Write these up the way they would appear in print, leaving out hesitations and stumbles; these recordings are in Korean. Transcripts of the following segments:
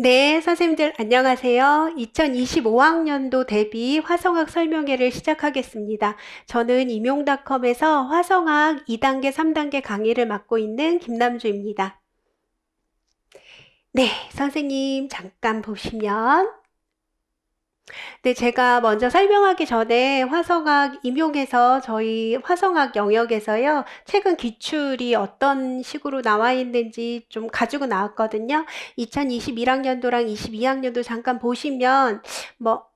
네, 선생님들 안녕하세요. 2025학년도 대비 화성학 설명회를 시작하겠습니다. 저는 임용닷컴에서 화성학 2단계, 3단계 강의를 맡고 있는 김남주입니다. 네, 선생님 잠깐 보시면 네, 제가 먼저 설명하기 전에 화성학 임용에서 저희 화성학 영역에서요, 최근 기출이 어떤 식으로 나와 있는지 좀 가지고 나왔거든요. 2021학년도랑 22학년도 잠깐 보시면,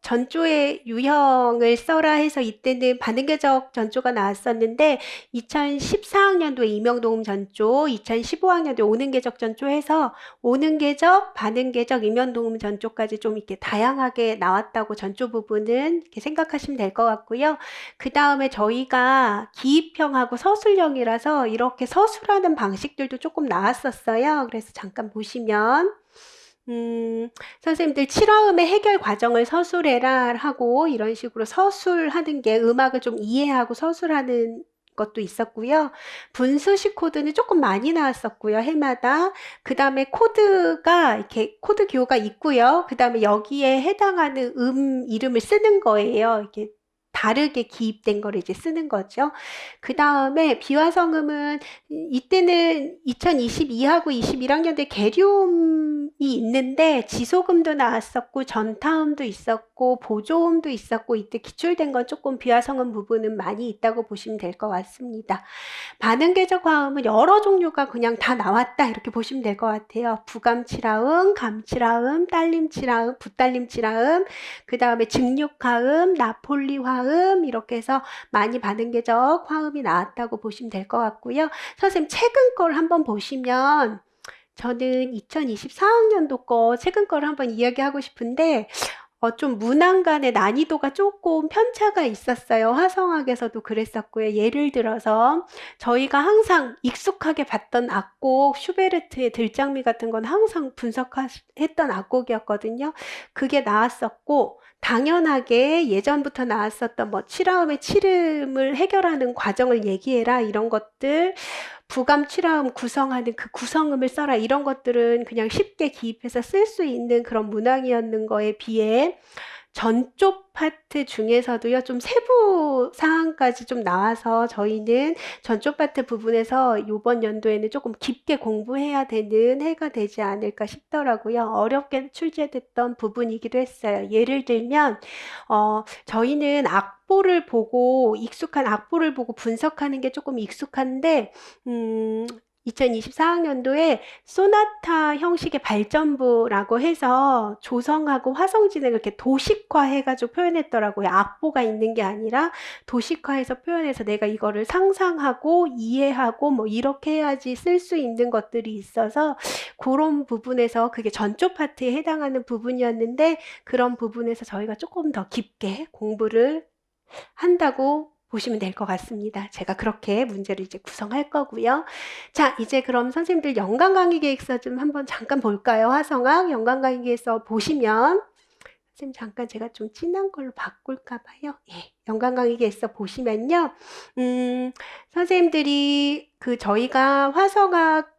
전조의 유형을 써라 해서 이때는 반응계적 전조가 나왔었는데, 2014학년도에 임용도움 전조, 2015학년도에 오능계적 전조 해서 오능계적, 반응계적, 임용도움 전조까지 좀 이렇게 다양하게 나왔다고 전조 부분은 이렇게 생각하시면 될 것 같고요. 그 다음에 저희가 기입형하고 서술형이라서 이렇게 서술하는 방식들도 조금 나왔었어요. 그래서 잠깐 보시면 선생님들 7화음의 해결 과정을 서술해라 하고 이런 식으로 서술하는 게 음악을 좀 이해하고 서술하는 것도 있었고요. 분수식 코드는 조금 많이 나왔었고요. 해마다. 그 다음에 코드가 이렇게 코드 기호가 있고요. 그 다음에 여기에 해당하는 이름을 쓰는 거예요. 이렇게 다르게 기입된 거를 이제 쓰는 거죠. 그 다음에 비화성음은 이때는 2022하고 21학년도에 계류음이 있는데 지소음도 나왔었고 전타음도 있었고 보조음도 있었고 이때 기출된 건 조금 비화성음 부분은 많이 있다고 보시면 될 것 같습니다. 반응계적 화음은 여러 종류가 그냥 다 나왔다 이렇게 보시면 될 것 같아요. 부감칠화음, 감칠화음, 딸림칠화음, 붓딸림칠화음, 그 다음에 증육화음, 나폴리화음 이렇게 해서 많이 반응계적 화음이 나왔다고 보시면 될 것 같고요. 선생님 최근 걸 한번 보시면 저는 2024학년도 거 최근 거를 한번 이야기하고 싶은데 좀 문항 간의 난이도가 조금 편차가 있었어요. 화성학에서도 그랬었고요. 예를 들어서 저희가 항상 익숙하게 봤던 악곡, 슈베르트의 들장미 같은 건 항상 분석했던 악곡이었거든요. 그게 나왔었고 당연하게 예전부터 나왔었던 칠화음의 칠음을 해결하는 과정을 얘기해라 이런 것들 부감 칠화음 구성하는 그 구성음을 써라 이런 것들은 그냥 쉽게 기입해서 쓸 수 있는 그런 문항이었는 거에 비해 전쪽 파트 중에서도요, 좀 세부 사항까지 좀 나와서 저희는 전쪽 파트 부분에서 이번 연도에는 조금 깊게 공부해야 되는 해가 되지 않을까 싶더라고요. 어렵게 출제됐던 부분이기도 했어요. 예를 들면, 저희는 악보를 보고, 익숙한 악보를 보고 분석하는 게 조금 익숙한데, 2024학년도에 소나타 형식의 발전부라고 해서 조성하고 화성 진행을 이렇게 도식화해가지고 표현했더라고요. 악보가 있는 게 아니라 도식화해서 표현해서 내가 이거를 상상하고 이해하고 이렇게 해야지 쓸 수 있는 것들이 있어서 그런 부분에서 그게 전조 파트에 해당하는 부분이었는데 그런 부분에서 저희가 조금 더 깊게 공부를 한다고 보시면 될 것 같습니다. 제가 그렇게 문제를 이제 구성할 거고요. 자, 이제 그럼 선생님들 연간 강의 계획서 좀 한번 잠깐 볼까요? 화성학 연간 강의 계획서 보시면 선생님 잠깐 제가 좀 진한 걸로 바꿀까 봐요. 예, 연간 강의 계획서 보시면요. 선생님들이 저희가 화성학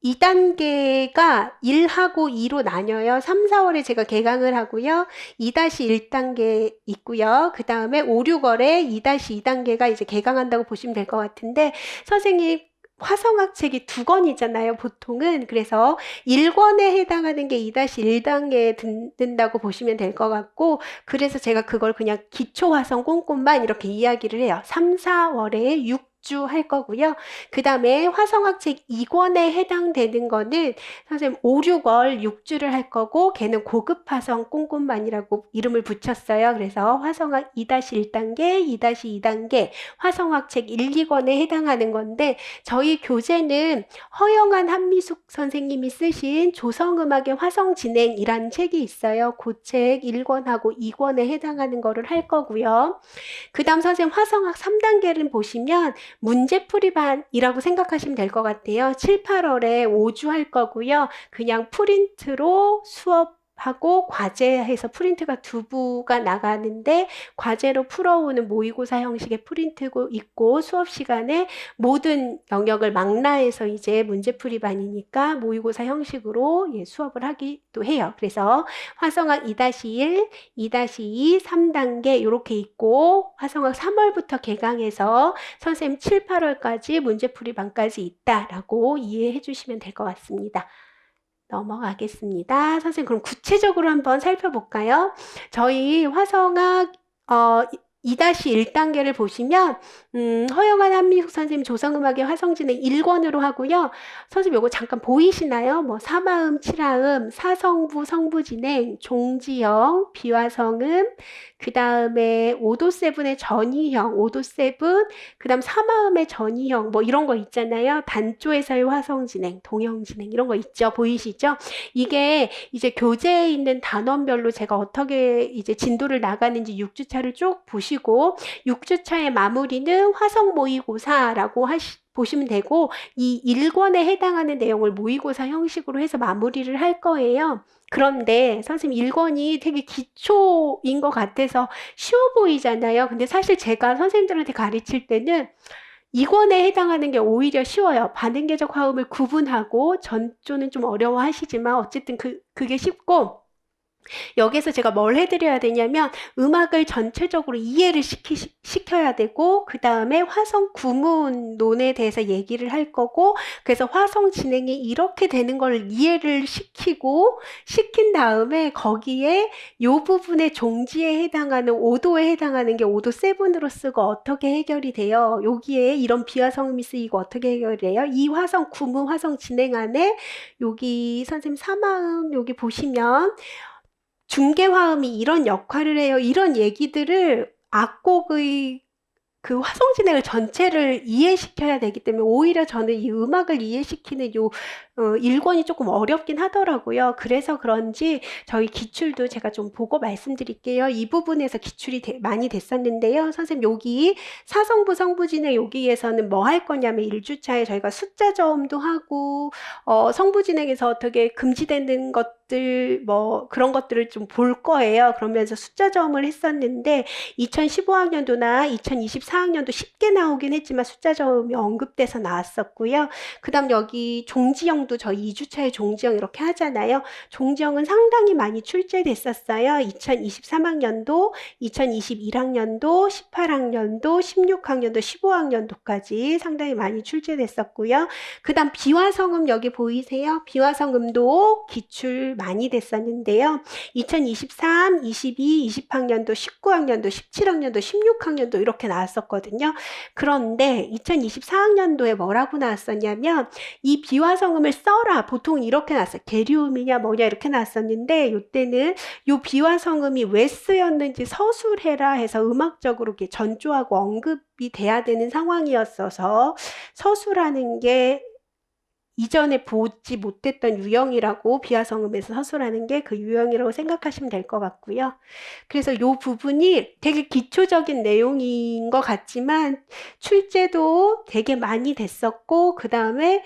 2단계가 1하고 2로 나뉘어요. 3, 4월에 제가 개강을 하고요. 2-1단계 있고요. 그 다음에 5, 6월에 2-2단계가 이제 개강한다고 보시면 될 것 같은데 선생님 화성학 책이 2권이잖아요, 보통은. 그래서 1권에 해당하는 게 2-1단계에 듣는다고 보시면 될 것 같고, 그래서 제가 그걸 그냥 기초화성 꼼꼼만 이렇게 이야기를 해요. 3, 4월에 6주 할 거고요. 그 다음에 화성학 책 2권에 해당되는 거는 선생님 5, 6월 6주를 할 거고 걔는 고급 화성 꼼꼼만이라고 이름을 붙였어요. 그래서 화성학 2-1단계, 2-2단계 화성학 책 1, 2권에 해당하는 건데 저희 교재는 허영한 한미숙 선생님이 쓰신 조성음악의 화성진행이라는 책이 있어요. 그 책 1권하고 2권에 해당하는 거를 할 거고요. 그 다음 선생님 화성학 3단계를 보시면 문제풀이반이라고 생각하시면 될 것 같아요. 7, 8월에 5주 할 거고요. 그냥 프린트로 수업 하고 과제해서 프린트가 두 부가 나가는데 과제로 풀어오는 모의고사 형식의 프린트고 있고 수업 시간에 모든 영역을 망라해서 이제 문제풀이반이니까 모의고사 형식으로 수업을 하기도 해요. 그래서 화성학 2-1, 2-2, 3단계 이렇게 있고 화성학 3월부터 개강해서 선생님 7, 8월까지 문제풀이반까지 있다라고 이해해 주시면 될 것 같습니다. 넘어가겠습니다. 선생님 그럼 구체적으로 한번 살펴볼까요? 저희 화성학 2-1단계를 보시면 허영한 한민숙 선생님 조성음악의 화성진행 1권으로 하고요. 선생님 요거 잠깐 보이시나요? 뭐 사마음, 칠하음, 사성부, 성부진행, 종지형, 비화성음, 그 다음에 5도7의 전이형, 5도7, 그 다음 사마음의 전이형 뭐 이런 거 있잖아요. 단조에서의 화성진행, 동형진행 이런 거 있죠. 보이시죠? 이게 이제 교재에 있는 단원별로 제가 어떻게 이제 진도를 나가는지 6주차를 쭉 보시고 6주차의 마무리는 화성 모의고사라고 보시면 되고 이 1권에 해당하는 내용을 모의고사 형식으로 해서 마무리를 할 거예요. 그런데 선생님 1권이 되게 기초인 것 같아서 쉬워 보이잖아요. 근데 사실 제가 선생님들한테 가르칠 때는 2권에 해당하는 게 오히려 쉬워요. 반응계적 화음을 구분하고 전조는 좀 어려워하시지만 어쨌든 그게 쉽고 여기서 제가 뭘 해드려야 되냐면 음악을 전체적으로 이해를 시켜야 되고 그 다음에 화성 구문론에 대해서 얘기를 할 거고 그래서 화성 진행이 이렇게 되는 걸 이해를 시킨 다음에 거기에 요 부분의 종지에 해당하는 5도에 해당하는 게 5도 7으로 쓰고 어떻게 해결이 돼요. 여기에 이런 비화성음이 쓰이고 어떻게 해결이 돼요. 이 화성 구문 화성 진행 안에 여기 선생님 사마음 여기 보시면 중개화음이 이런 역할을 해요. 이런 얘기들을 악곡의 그 화성진행을 전체를 이해시켜야 되기 때문에 오히려 저는 이 음악을 이해시키는 요 1권이 조금 어렵긴 하더라고요. 그래서 그런지 저희 기출도 제가 좀 보고 말씀드릴게요. 이 부분에서 기출이 많이 됐었는데요. 선생님 여기 사성부 성부진행 여기에서는 뭐 할 거냐면 1주차에 저희가 숫자 저음도 하고 성부진행에서 어떻게 금지되는 것들 뭐 그런 것들을 좀 볼 거예요. 그러면서 숫자 저음을 했었는데 2015학년도나 2024학년도 쉽게 나오긴 했지만 숫자 저음이 언급돼서 나왔었고요. 그 다음 여기 종지형도 저희 2주차에 종지형 이렇게 하잖아요. 종지형은 상당히 많이 출제됐었어요. 2023학년도, 2021학년도, 18학년도, 16학년도, 15학년도까지 상당히 많이 출제됐었고요. 그 다음 비화성음 여기 보이세요? 비화성음도 기출 많이 됐었는데요. 2023, 22, 20학년도, 19학년도, 17학년도, 16학년도 이렇게 나왔었거든요. 그런데 2024학년도에 뭐라고 나왔었냐면 이 비화성음을 써라. 보통 이렇게 나왔어요. 계류음이냐 뭐냐 이렇게 나왔었는데 이때는 이 비화성음이 왜 쓰였는지 서술해라 해서 음악적으로 이렇게 전조하고 언급이 돼야 되는 상황이었어서 서술하는 게 이전에 보지 못했던 유형이라고 비화성음에서 서술하는 게 그 유형이라고 생각하시면 될 것 같고요. 그래서 이 부분이 되게 기초적인 내용인 것 같지만 출제도 되게 많이 됐었고 그 다음에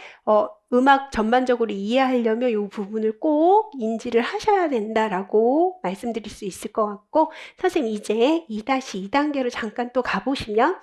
음악 전반적으로 이해하려면 이 부분을 꼭 인지를 하셔야 된다라고 말씀드릴 수 있을 것 같고 선생님 이제 2-2단계로 잠깐 또 가보시면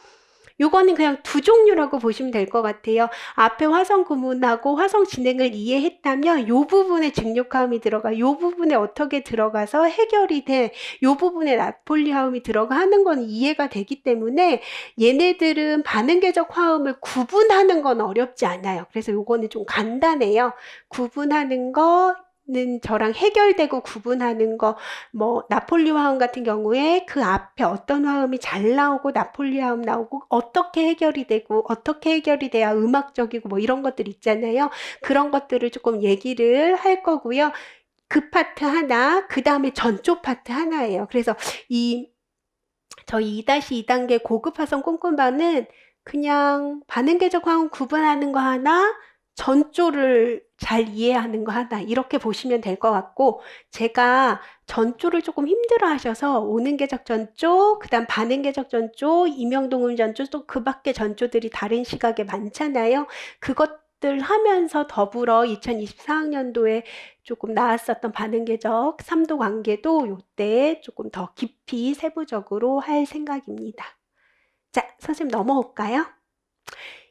요거는 그냥 두 종류라고 보시면 될 것 같아요. 앞에 화성 구문하고 화성 진행을 이해했다면 요 부분에 증력화음이 들어가, 요 부분에 어떻게 들어가서 해결이 돼, 요 부분에 나폴리화음이 들어가 하는 건 이해가 되기 때문에 얘네들은 반응계적 화음을 구분하는 건 어렵지 않아요. 그래서 요거는 좀 간단해요. 구분하는 거 는 저랑 해결되고 구분하는 거, 뭐 나폴리 화음 같은 경우에 그 앞에 어떤 화음이 잘 나오고 나폴리 화음 나오고 어떻게 해결이 되고 어떻게 해결이 돼야 음악적이고 뭐 이런 것들 있잖아요. 그런 것들을 조금 얘기를 할 거고요. 그 파트 하나, 그 다음에 전조 파트 하나예요. 그래서 저희 2-2단계 고급 화성 꼼꼼반은 그냥 반응계적 화음 구분하는 거 하나, 전조를 잘 이해하는 거 하나 이렇게 보시면 될 것 같고 제가 전조를 조금 힘들어 하셔서 오는계적 전조, 그 다음 반응계적 전조, 임영동음 전조 또 그 밖에 전조들이 다른 시각에 많잖아요. 것들 하면서 더불어 2024학년도에 조금 나왔었던 반응계적 3도 관계도 요때 조금 더 깊이 세부적으로 할 생각입니다. 자, 선생님 넘어올까요?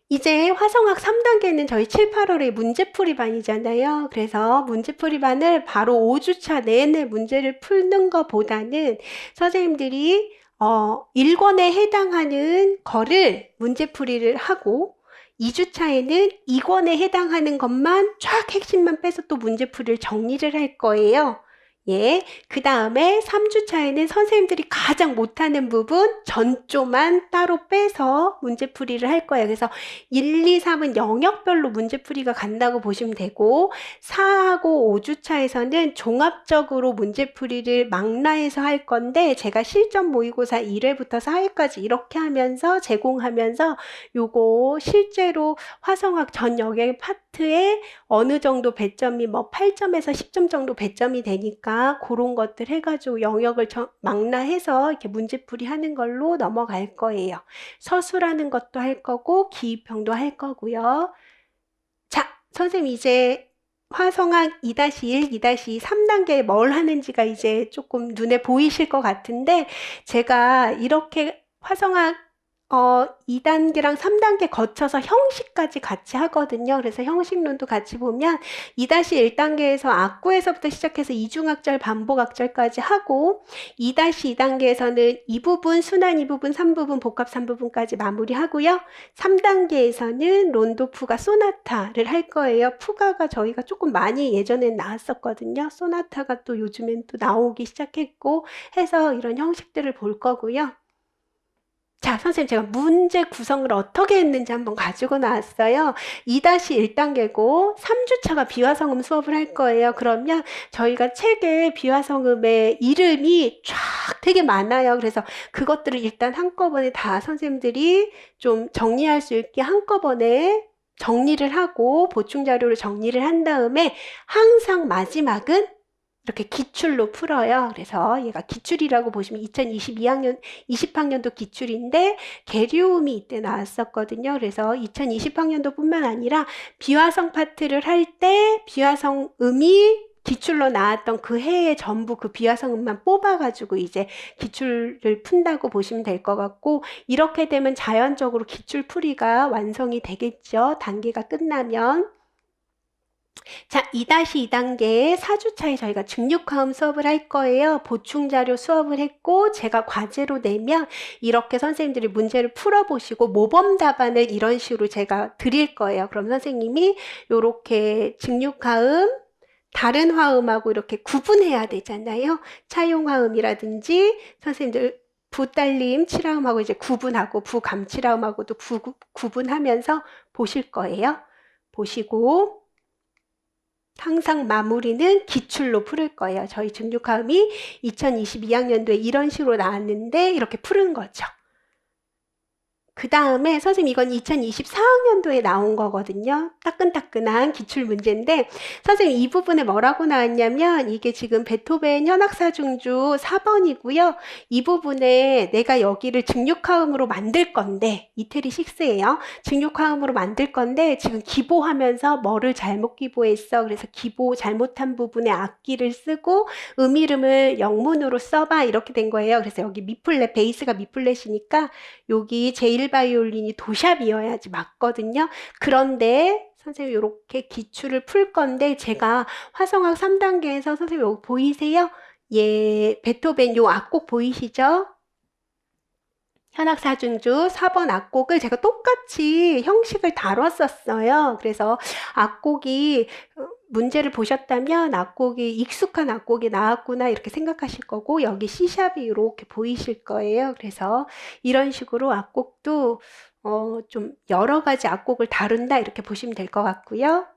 이제 화성학 3단계는 저희 7, 8월에 문제풀이반이잖아요. 그래서 문제풀이반을 바로 5주차 내내 문제를 푸는 것보다는 선생님들이 1권에 해당하는 거를 문제풀이를 하고 2주차에는 2권에 해당하는 것만 쫙 핵심만 빼서 또 문제풀이를 정리를 할 거예요. 예, 그 다음에 3주차에는 선생님들이 가장 못하는 부분 전조만 따로 빼서 문제풀이를 할 거예요. 그래서 1, 2, 3은 영역별로 문제풀이가 간다고 보시면 되고 4하고 5주차에서는 종합적으로 문제풀이를 망라해서 할 건데 제가 실전 모의고사 1회부터 4회까지 이렇게 하면서 제공하면서 요거 실제로 화성학 전 영역 파트에 어느 정도 배점이 뭐 8점에서 10점 정도 배점이 되니까 그런 것들 해가지고 영역을 망라해서 이렇게 문제풀이 하는 걸로 넘어갈 거예요. 서술하는 것도 할 거고 기입형도 할 거고요. 자, 선생님 이제 화성학 2-1, 2-2, 3단계에 뭘 하는지가 이제 조금 눈에 보이실 것 같은데 제가 이렇게 화성학 2단계랑 3단계 거쳐서 형식까지 같이 하거든요. 그래서 형식론도 같이 보면 2-1단계에서 악구에서부터 시작해서 이중악절, 반복악절까지 하고 2-2단계에서는 이 부분, 순환 이 부분, 3부분, 복합 3부분까지 마무리하고요. 3단계에서는 론도푸가 소나타를 할 거예요. 푸가가 저희가 조금 많이 예전에 나왔었거든요. 소나타가 또 요즘엔 또 나오기 시작했고 해서 이런 형식들을 볼 거고요. 자, 선생님 제가 문제 구성을 어떻게 했는지 한번 가지고 나왔어요. 2-1단계고 3주차가 비화성음 수업을 할 거예요. 그러면 저희가 책에 비화성음의 이름이 쫙 되게 많아요. 그래서 그것들을 일단 한꺼번에 다 선생님들이 좀 정리할 수 있게 한꺼번에 정리를 하고 보충 자료를 정리를 한 다음에 항상 마지막은 이렇게 기출로 풀어요. 그래서 얘가 기출이라고 보시면 2020학년도 기출인데 계류음이 이때 나왔었거든요. 그래서 2020학년도 뿐만 아니라 비화성 파트를 할 때 비화성음이 기출로 나왔던 그 해에 전부 그 비화성음만 뽑아가지고 이제 기출을 푼다고 보시면 될 것 같고 이렇게 되면 자연적으로 기출풀이가 완성이 되겠죠. 단계가 끝나면. 자, 2-2단계 4주차에 저희가 중육화음 수업을 할 거예요. 보충자료 수업을 했고 제가 과제로 내면 이렇게 선생님들이 문제를 풀어보시고 모범 답안을 이런 식으로 제가 드릴 거예요. 그럼 선생님이 이렇게 중육화음 다른 화음하고 이렇게 구분해야 되잖아요. 차용화음이라든지 선생님들 부딸림 칠화음하고 이제 구분하고 부감칠화음하고도 구분하면서 보실 거예요. 보시고 항상 마무리는 기출로 풀을 거예요. 저희 중육화음이 2022학년도에 이런 식으로 나왔는데 이렇게 푸는 거죠. 그 다음에 선생님 이건 2024학년도에 나온 거거든요. 따끈따끈한 기출 문제인데 선생님 이 부분에 뭐라고 나왔냐면 이게 지금 베토벤 현악사중주 4번이고요. 이 부분에 내가 여기를 증육화음으로 만들 건데 이태리 6예요. 증육화음으로 만들 건데 지금 기보하면서 뭐를 잘못 기보했어. 그래서 기보 잘못한 부분에 악기를 쓰고 이름을 영문으로 써봐 이렇게 된 거예요. 그래서 여기 미플랫 베이스가 미플랫이니까 여기 제1바이올린이 도샵이어야지 맞거든요. 그런데 선생님 이렇게 기출을 풀 건데 제가 화성학 3단계에서 선생님 여기 보이세요? 예, 베토벤 요 악곡 보이시죠? 현악사중주 4번 악곡을 제가 똑같이 형식을 다뤘었어요. 그래서 악곡이 문제를 보셨다면 악곡이 익숙한 악곡이 나왔구나 이렇게 생각하실 거고 여기 C샵이 이렇게 보이실 거예요. 그래서 이런 식으로 악곡도 좀 여러 가지 악곡을 다룬다 이렇게 보시면 될 것 같고요.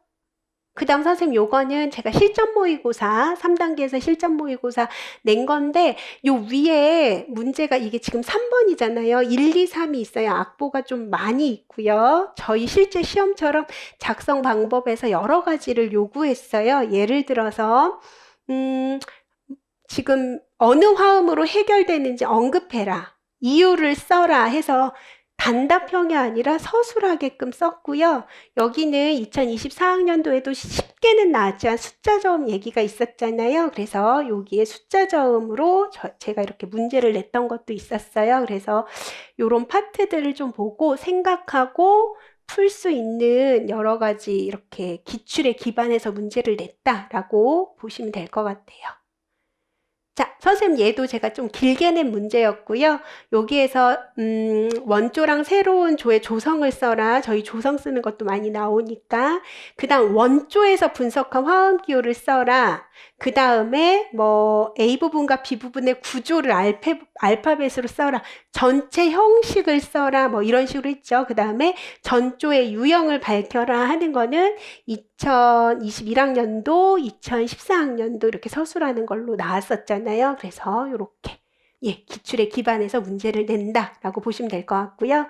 그 다음 선생님 요거는 제가 실전 모의고사 3단계에서 실전 모의고사 낸 건데 요 위에 문제가 이게 지금 3번이잖아요. 1, 2, 3이 있어요. 악보가 좀 많이 있고요. 저희 실제 시험처럼 작성 방법에서 여러 가지를 요구했어요. 예를 들어서 지금 어느 화음으로 해결되는지 언급해라. 이유를 써라 해서 단답형이 아니라 서술하게끔 썼고요. 여기는 2024학년도에도 10개는 나왔지만 숫자 저음 얘기가 있었잖아요. 그래서 여기에 숫자 저음으로 제가 이렇게 문제를 냈던 것도 있었어요. 그래서 이런 파트들을 좀 보고 생각하고 풀 수 있는 여러 가지 이렇게 기출에 기반해서 문제를 냈다라고 보시면 될 것 같아요. 자, 선생님 얘도 제가 좀 길게 낸 문제였고요. 여기에서 원조랑 새로운 조의 조성을 써라. 저희 조성 쓰는 것도 많이 나오니까. 그 다음 원조에서 분석한 화음기호를 써라. 그 다음에 뭐 A부분과 B부분의 구조를 알파벳으로 써라. 전체 형식을 써라. 뭐 이런 식으로 했죠. 그 다음에 전조의 유형을 밝혀라 하는 거는 2021학년도, 2014학년도 이렇게 서술하는 걸로 나왔었잖아요. 그래서 이렇게 기출에 기반해서 문제를 낸다라고 보시면 될 것 같고요.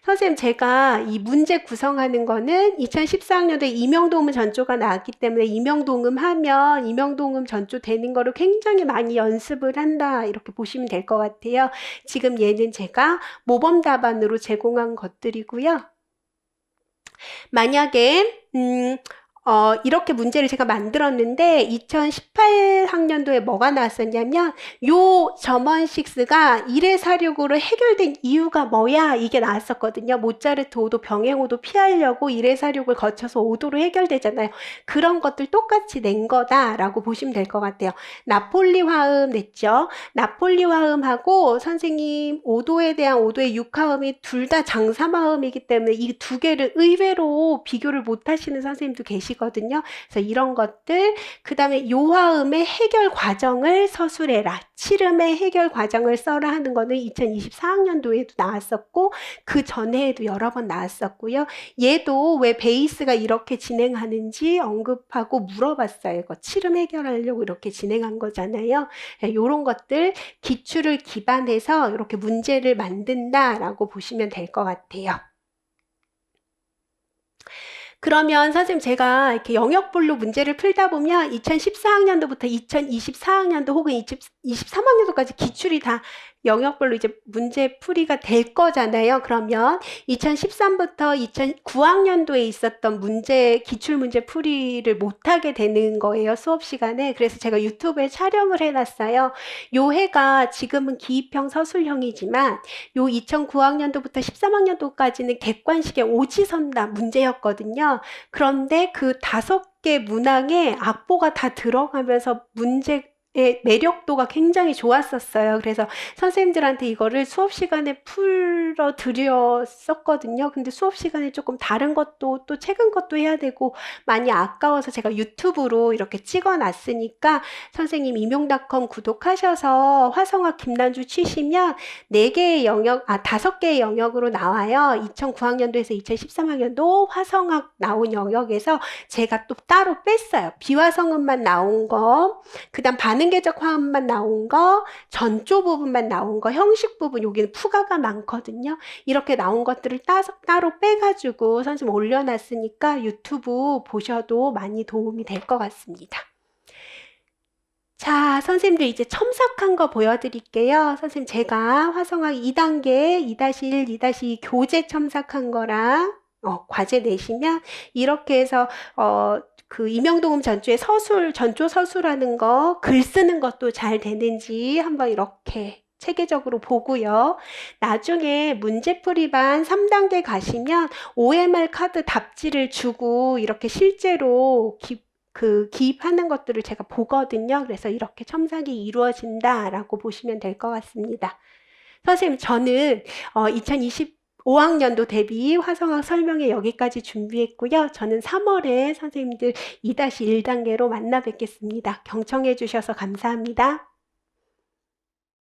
선생님 제가 이 문제 구성하는 거는 2014학년도에 임용동음 전조가 나왔기 때문에 임용동음 하면 임용동음 전조 되는 거를 굉장히 많이 연습을 한다 이렇게 보시면 될 것 같아요. 지금 얘는 제가 모범 답안으로 제공한 것들이고요. 만약에 이렇게 문제를 제가 만들었는데 2018학년도에 뭐가 나왔었냐면 요 점원6가 1의4륙으로 해결된 이유가 뭐야 이게 나왔었거든요. 모차르트 5도 병행 5도 피하려고 1의4륙을 거쳐서 5도로 해결되잖아요. 그런 것들 똑같이 낸 거다라고 보시면 될 것 같아요. 나폴리 화음 냈죠. 나폴리 화음하고 선생님 5도에 대한 5도의 6화음이 둘 다 장삼화음이기 때문에 이 두 개를 의외로 비교를 못 하시는 선생님도 계시거든요. 그래서 이런 것들, 그 다음에 요화음의 해결 과정을 서술해라. 칠음의 해결 과정을 써라 하는 거는 2024학년도에도 나왔었고 그 전에도 여러 번 나왔었고요. 얘도 왜 베이스가 이렇게 진행하는지 언급하고 물어봤어요. 이거 칠음 해결하려고 이렇게 진행한 거잖아요. 이런 것들 기출을 기반해서 이렇게 문제를 만든다라고 보시면 될 것 같아요. 그러면 선생님 제가 이렇게 영역별로 문제를 풀다 보면 2014학년도부터 2024학년도 혹은 2023학년도까지 기출이 다 영역별로 이제 문제풀이가 될 거잖아요. 그러면 2013부터 2009학년도에 있었던 기출문제 풀이를 못하게 되는 거예요. 수업 시간에. 그래서 제가 유튜브에 촬영을 해놨어요. 요 해가 지금은 기입형 서술형이지만 요 2009학년도부터 13학년도까지는 객관식의 오지선다 문제였거든요. 그런데 그 5개 문항에 악보가 다 들어가면서 문제의 매력도가 굉장히 좋았었어요. 그래서 선생님들한테 이거를 수업 시간에 풀어 드렸었거든요. 근데 수업 시간에 조금 다른 것도 또 최근 것도 해야 되고 많이 아까워서 제가 유튜브로 이렇게 찍어 놨으니까 선생님 임용닷컴 구독하셔서 화성학 김난주 치시면 5개의 영역으로 나와요. 2009학년도에서 2013학년도 화성학 나온 영역에서 제가 또 따로 뺐어요. 비화성음만 나온 거, 그 다음 반응계적 화음만 나온 거, 전조 부분만 나온 거, 형식 부분, 여기는 푸가가 많거든요. 이렇게 나온 것들을 따로 빼가지고 선생님 올려놨으니까 유튜브 보셔도 많이 도움이 될 것 같습니다. 자, 선생님들 이제 첨삭한 거 보여드릴게요. 선생님 제가 화성학 2단계 2-1, 2-2 교재 첨삭한 거랑 과제 내시면 이렇게 해서 그 임용동음 전조의 전조 서술하는 거, 글 쓰는 것도 잘 되는지 한번 이렇게 체계적으로 보고요. 나중에 문제풀이반 3단계 가시면 OMR 카드 답지를 주고 이렇게 실제로 기입하는 것들을 제가 보거든요. 그래서 이렇게 첨삭이 이루어진다라고 보시면 될 것 같습니다. 선생님, 저는 2025학년도 대비 화성학 설명회 여기까지 준비했고요. 저는 3월에 선생님들 2-1단계로 만나 뵙겠습니다. 경청해 주셔서 감사합니다.